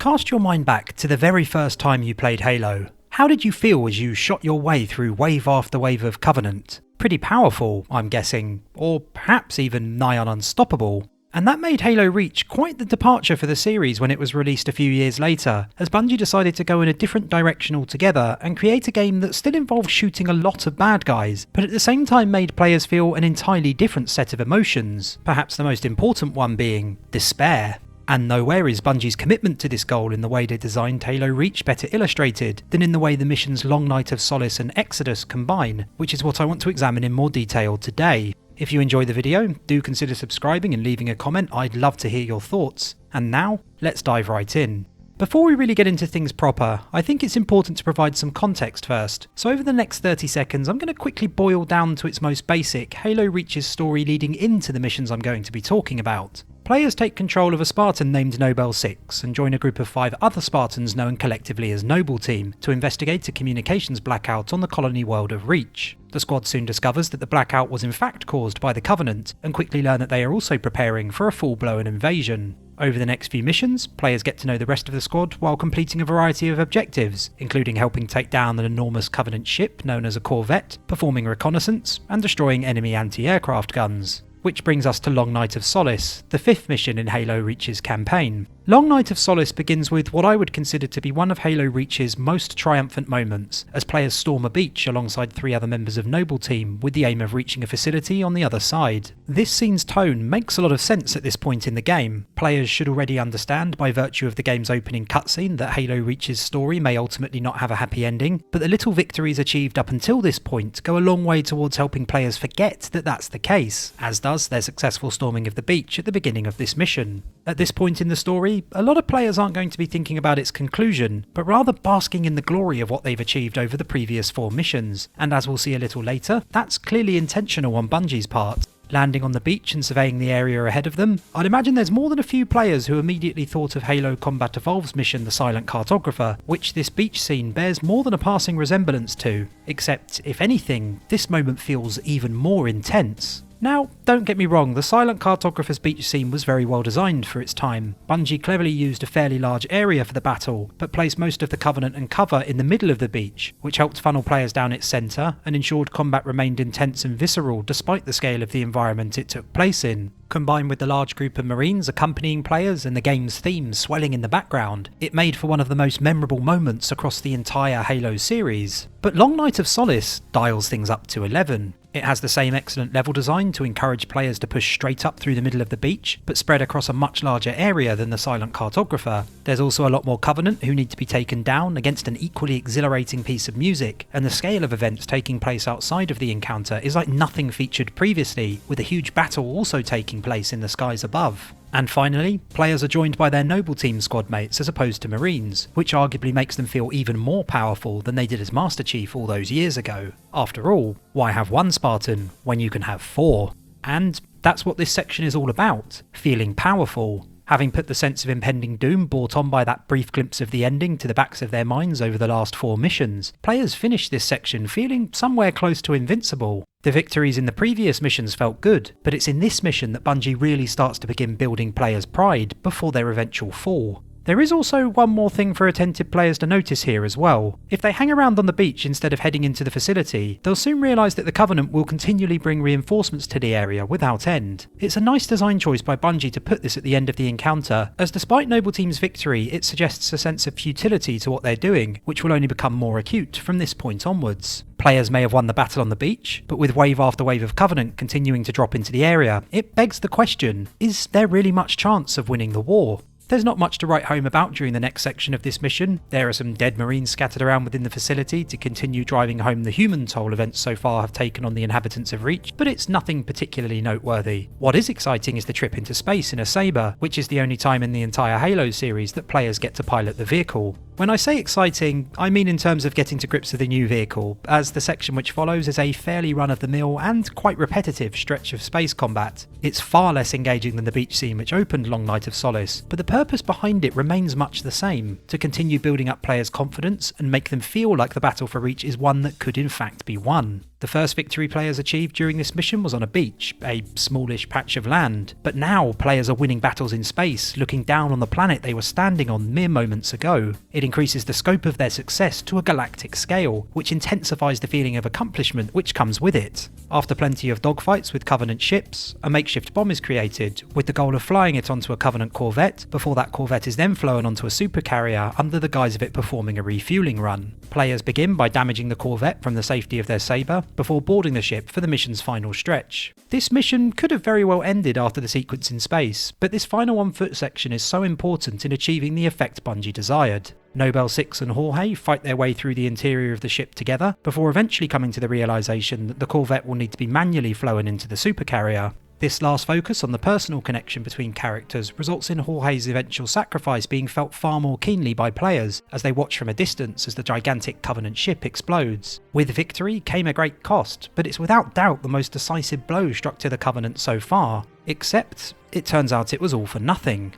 Cast your mind back to the very first time you played Halo. How did you feel as you shot your way through wave after wave of Covenant? Pretty powerful, I'm guessing, or perhaps even nigh on unstoppable. And that made Halo Reach quite the departure for the series when it was released a few years later, as Bungie decided to go in a different direction altogether and create a game that still involved shooting a lot of bad guys, but at the same time made players feel an entirely different set of emotions, perhaps the most important one being despair. And nowhere is Bungie's commitment to this goal in the way they designed Halo Reach better illustrated than in the way the missions Long Night of Solace and Exodus combine, which is what I want to examine in more detail today. If you enjoy the video, do consider subscribing and leaving a comment. I'd love to hear your thoughts. And now, let's dive right in. Before we really get into things proper, I think it's important to provide some context first. So over the next 30 seconds, I'm going to quickly boil down to its most basic, Halo Reach's story leading into the missions I'm going to be talking about. Players take control of a Spartan named Nobel 6 and join a group of 5 other Spartans known collectively as Noble Team to investigate a communications blackout on the colony world of Reach. The squad soon discovers that the blackout was in fact caused by the Covenant and quickly learn that they are also preparing for a full-blown invasion. Over the next few missions, players get to know the rest of the squad while completing a variety of objectives, including helping take down an enormous Covenant ship known as a Corvette, performing reconnaissance, and destroying enemy anti-aircraft guns. Which brings us to Long Night of Solace, the 5th mission in Halo Reach's campaign. Long Night of Solace begins with what I would consider to be one of Halo Reach's most triumphant moments, as players storm a beach alongside 3 other members of Noble Team with the aim of reaching a facility on the other side. This scene's tone makes a lot of sense at this point in the game. Players should already understand by virtue of the game's opening cutscene that Halo Reach's story may ultimately not have a happy ending, but the little victories achieved up until this point go a long way towards helping players forget that that's the case, as does their successful storming of the beach at the beginning of this mission. At this point in the story, a lot of players aren't going to be thinking about its conclusion, but rather basking in the glory of what they've achieved over the previous 4 missions, and as we'll see a little later, that's clearly intentional on Bungie's part. Landing on the beach and surveying the area ahead of them, I'd imagine there's more than a few players who immediately thought of Halo Combat Evolved's mission The Silent Cartographer, which this beach scene bears more than a passing resemblance to, except, if anything, this moment feels even more intense. Now, don't get me wrong, the Silent Cartographer's beach scene was very well designed for its time. Bungie cleverly used a fairly large area for the battle, but placed most of the Covenant and cover in the middle of the beach, which helped funnel players down its centre and ensured combat remained intense and visceral despite the scale of the environment it took place in. Combined with the large group of Marines accompanying players and the game's theme swelling in the background, it made for one of the most memorable moments across the entire Halo series. But Long Night of Solace dials things up to 11. It has the same excellent level design to encourage players to push straight up through the middle of the beach, but spread across a much larger area than the Silent Cartographer. There's also a lot more Covenant who need to be taken down against an equally exhilarating piece of music, and the scale of events taking place outside of the encounter is like nothing featured previously, with a huge battle also taking place in the skies above. And finally, players are joined by their Noble Team squad mates as opposed to Marines, which arguably makes them feel even more powerful than they did as Master Chief all those years ago. After all, why have 1 Spartan when you can have 4? And that's what this section is all about, feeling powerful. Having put the sense of impending doom brought on by that brief glimpse of the ending to the backs of their minds over the last 4 missions, players finish this section feeling somewhere close to invincible. The victories in the previous missions felt good, but it's in this mission that Bungie really starts to begin building players' pride before their eventual fall. There is also one more thing for attentive players to notice here as well. If they hang around on the beach instead of heading into the facility, they'll soon realise that the Covenant will continually bring reinforcements to the area without end. It's a nice design choice by Bungie to put this at the end of the encounter, as despite Noble Team's victory, it suggests a sense of futility to what they're doing, which will only become more acute from this point onwards. Players may have won the battle on the beach, but with wave after wave of Covenant continuing to drop into the area, it begs the question, is there really much chance of winning the war? There's not much to write home about during the next section of this mission. There are some dead Marines scattered around within the facility to continue driving home the human toll events so far have taken on the inhabitants of Reach, but it's nothing particularly noteworthy. What is exciting is the trip into space in a Sabre, which is the only time in the entire Halo series that players get to pilot the vehicle. When I say exciting, I mean in terms of getting to grips with the new vehicle, as the section which follows is a fairly run-of-the-mill and quite repetitive stretch of space combat. It's far less engaging than the beach scene which opened Long Night of Solace, but the purpose behind it remains much the same, to continue building up players' confidence and make them feel like the battle for Reach is one that could in fact be won. The first victory players achieved during this mission was on a beach, a smallish patch of land, but now players are winning battles in space, looking down on the planet they were standing on mere moments ago. It increases the scope of their success to a galactic scale, which intensifies the feeling of accomplishment which comes with it. After plenty of dogfights with Covenant ships, a makeshift bomb is created, with the goal of flying it onto a Covenant corvette, before that corvette is then flown onto a supercarrier under the guise of it performing a refueling run. Players begin by damaging the corvette from the safety of their saber, before boarding the ship for the mission's final stretch. This mission could have very well ended after the sequence in space, but this final on-foot section is so important in achieving the effect Bungie desired. Nobel 6 and Jorge fight their way through the interior of the ship together, before eventually coming to the realisation that the corvette will need to be manually flown into the supercarrier. This last focus on the personal connection between characters results in Jorge's eventual sacrifice being felt far more keenly by players as they watch from a distance as the gigantic Covenant ship explodes. With victory came a great cost, but it's without doubt the most decisive blow struck to the Covenant so far, except it turns out it was all for nothing.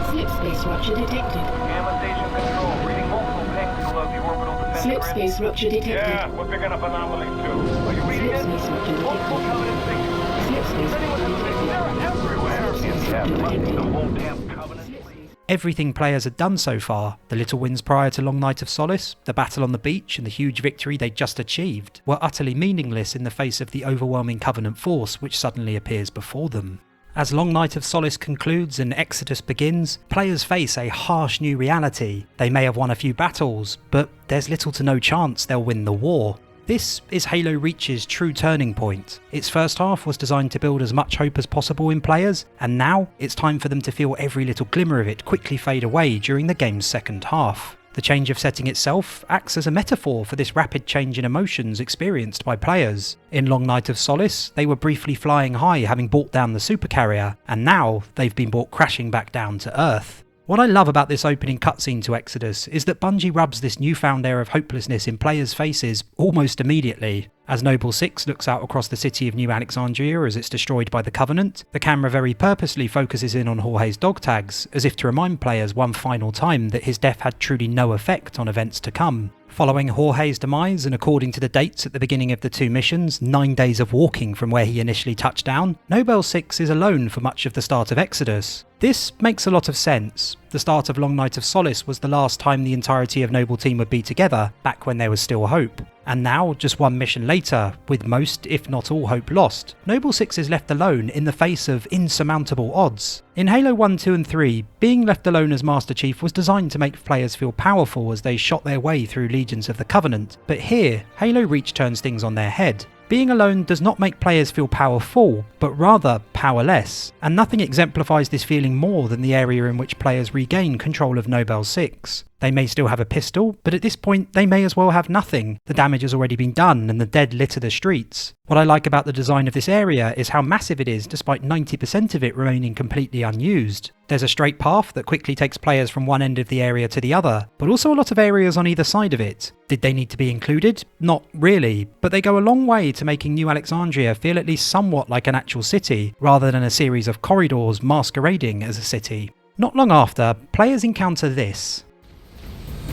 Slip space rupture detected. Gamma station control, reading multiple pings below the orbital defense. Slip space rupture detected. Yeah, we're picking up anomalies too. Are you reading Slip it? space rupture Multiple detected. Covenant signals. Slip space Is anyone rupture listening? detected. They're everywhere. Slip space Yeah, rupture fucking the detected. whole damn Covenant. Everything players had done so far, the little wins prior to Long Night of Solace, the battle on the beach and the huge victory they'd just achieved, were utterly meaningless in the face of the overwhelming Covenant force which suddenly appears before them. As Long Night of Solace concludes and Exodus begins, players face a harsh new reality. They may have won a few battles, but there's little to no chance they'll win the war. This is Halo Reach's true turning point. Its first half was designed to build as much hope as possible in players, and now it's time for them to feel every little glimmer of it quickly fade away during the game's second half. The change of setting itself acts as a metaphor for this rapid change in emotions experienced by players. In Long Night of Solace, they were briefly flying high having brought down the supercarrier, and now they've been brought crashing back down to Earth. What I love about this opening cutscene to Exodus is that Bungie rubs this newfound air of hopelessness in players' faces almost immediately. As Noble 6 looks out across the city of New Alexandria as it's destroyed by the Covenant, the camera very purposely focuses in on Jorge's dog tags, as if to remind players one final time that his death had truly no effect on events to come. Following Jorge's demise, and according to the dates at the beginning of the two missions, 9 days of walking from where he initially touched down, Nobel 6 is alone for much of the start of Exodus. This makes a lot of sense. The start of Long Night of Solace was the last time the entirety of Noble Team would be together, back when there was still hope. And now, just one mission later, with most, if not all, hope lost, Noble 6 is left alone in the face of insurmountable odds. In Halo 1, 2 and 3, being left alone as Master Chief was designed to make players feel powerful as they shot their way through legions of the Covenant, but here, Halo Reach turns things on their head. Being alone does not make players feel powerful, but rather powerless, and nothing exemplifies this feeling more than the area in which players regain control of Nobel 6. They may still have a pistol, but at this point they may as well have nothing. The damage has already been done and the dead litter the streets. What I like about the design of this area is how massive it is despite 90% of it remaining completely unused. There's a straight path that quickly takes players from one end of the area to the other, but also a lot of areas on either side of it. Did they need to be included? Not really, but they go a long way to making New Alexandria feel at least somewhat like an actual city, rather than a series of corridors masquerading as a city. Not long after, players encounter this.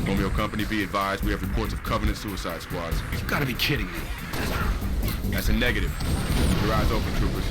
Romeo Company, be advised, we have reports of Covenant suicide squads. You've got to be kidding me. That's a negative. Your eyes open, troopers.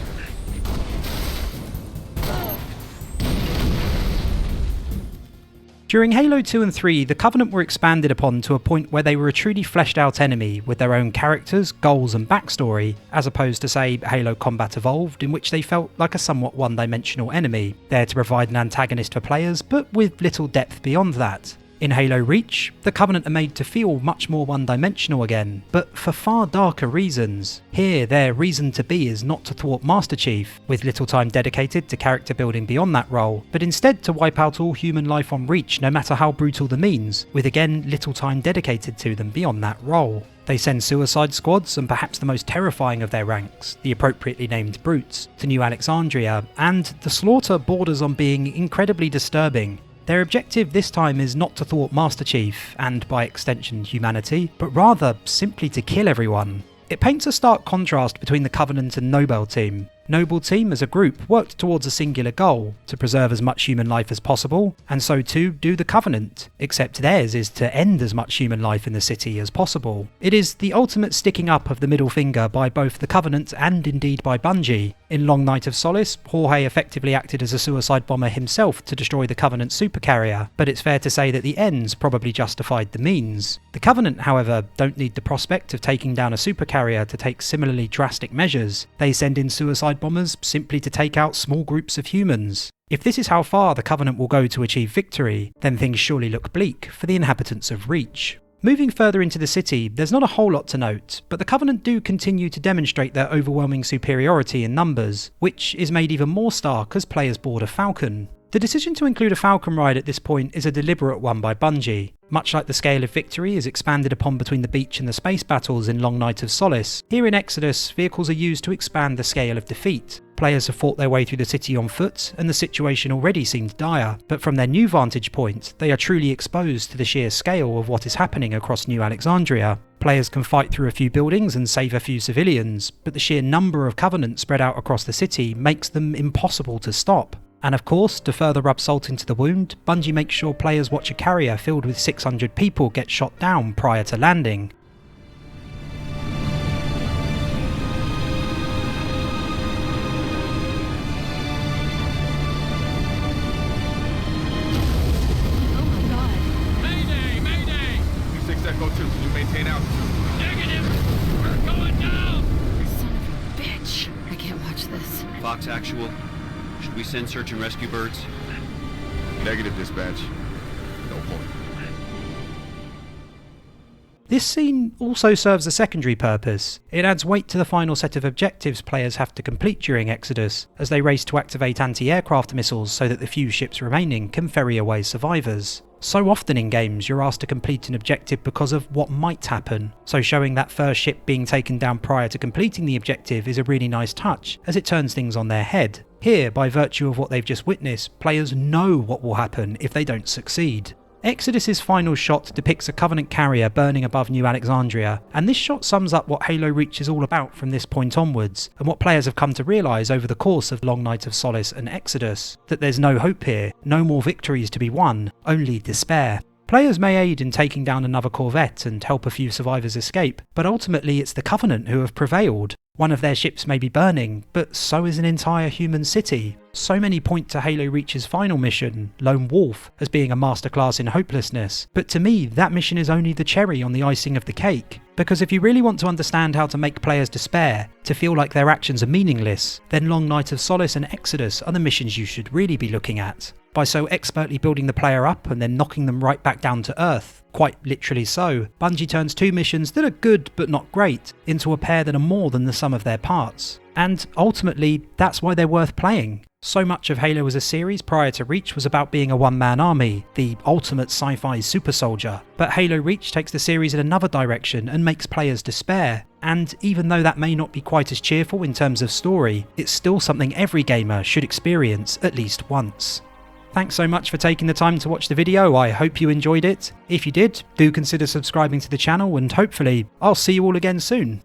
During Halo 2 and 3, the Covenant were expanded upon to a point where they were a truly fleshed out enemy with their own characters, goals and backstory, as opposed to, say, Halo Combat Evolved, in which they felt like a somewhat one-dimensional enemy, there to provide an antagonist for players, but with little depth beyond that. In Halo Reach, the Covenant are made to feel much more one-dimensional again, but for far darker reasons. Here, their reason to be is not to thwart Master Chief, with little time dedicated to character building beyond that role, but instead to wipe out all human life on Reach no matter how brutal the means, with again little time dedicated to them beyond that role. They send suicide squads, and perhaps the most terrifying of their ranks, the appropriately named Brutes, to New Alexandria, and the slaughter borders on being incredibly disturbing. Their objective this time is not to thwart Master Chief, and by extension humanity, but rather simply to kill everyone. It paints a stark contrast between the Covenant and Noble Team. Noble Team as a group worked towards a singular goal, to preserve as much human life as possible, and so too do the Covenant, except theirs is to end as much human life in the city as possible. It is the ultimate sticking up of the middle finger by both the Covenant and indeed by Bungie. In Long Night of Solace, Jorge effectively acted as a suicide bomber himself to destroy the Covenant supercarrier, but it's fair to say that the ends probably justified the means. The Covenant, however, don't need the prospect of taking down a supercarrier to take similarly drastic measures. They send in suicide bombers simply to take out small groups of humans. If this is how far the Covenant will go to achieve victory, then things surely look bleak for the inhabitants of Reach. Moving further into the city, there's not a whole lot to note, but the Covenant do continue to demonstrate their overwhelming superiority in numbers, which is made even more stark as players board a Falcon. The decision to include a Falcon ride at this point is a deliberate one by Bungie. Much like the scale of victory is expanded upon between the beach and the space battles in Long Night of Solace, here in Exodus, vehicles are used to expand the scale of defeat. Players have fought their way through the city on foot, and the situation already seemed dire, but from their new vantage point, they are truly exposed to the sheer scale of what is happening across New Alexandria. Players can fight through a few buildings and save a few civilians, but the sheer number of Covenants spread out across the city makes them impossible to stop. And of course, to further rub salt into the wound, Bungie makes sure players watch a carrier filled with 600 people get shot down prior to landing. Mayday! Mayday! P6 Echo 2, can you maintain altitude? Negative! We're going down! Son of a bitch. I can't watch this. Fox Actual, should we send search and rescue birds? Negative, dispatch. No point. This scene also serves a secondary purpose. It adds weight to the final set of objectives players have to complete during Exodus, as they race to activate anti-aircraft missiles so that the few ships remaining can ferry away survivors. So often in games you're asked to complete an objective because of what might happen, so showing that first ship being taken down prior to completing the objective is a really nice touch, as it turns things on their head. Here, by virtue of what they've just witnessed, players know what will happen if they don't succeed. Exodus's final shot depicts a Covenant carrier burning above New Alexandria, and this shot sums up what Halo Reach is all about from this point onwards, and what players have come to realise over the course of Long Night of Solace and Exodus, that there's no hope here, no more victories to be won, only despair. Players may aid in taking down another corvette and help a few survivors escape, but ultimately it's the Covenant who have prevailed. One of their ships may be burning, but so is an entire human city. So many point to Halo Reach's final mission, Lone Wolf, as being a masterclass in hopelessness, but to me that mission is only the cherry on the icing of the cake. Because if you really want to understand how to make players despair, to feel like their actions are meaningless, then Long Night of Solace and Exodus are the missions you should really be looking at. By so expertly building the player up and then knocking them right back down to earth, quite literally so, Bungie turns two missions that are good but not great into a pair that are more than the sum of their parts. And ultimately, that's why they're worth playing. So much of Halo as a series prior to Reach was about being a one-man army, the ultimate sci-fi super soldier. But Halo Reach takes the series in another direction and makes players despair. And even though that may not be quite as cheerful in terms of story, it's still something every gamer should experience at least once. Thanks so much for taking the time to watch the video, I hope you enjoyed it. If you did, do consider subscribing to the channel and hopefully I'll see you all again soon.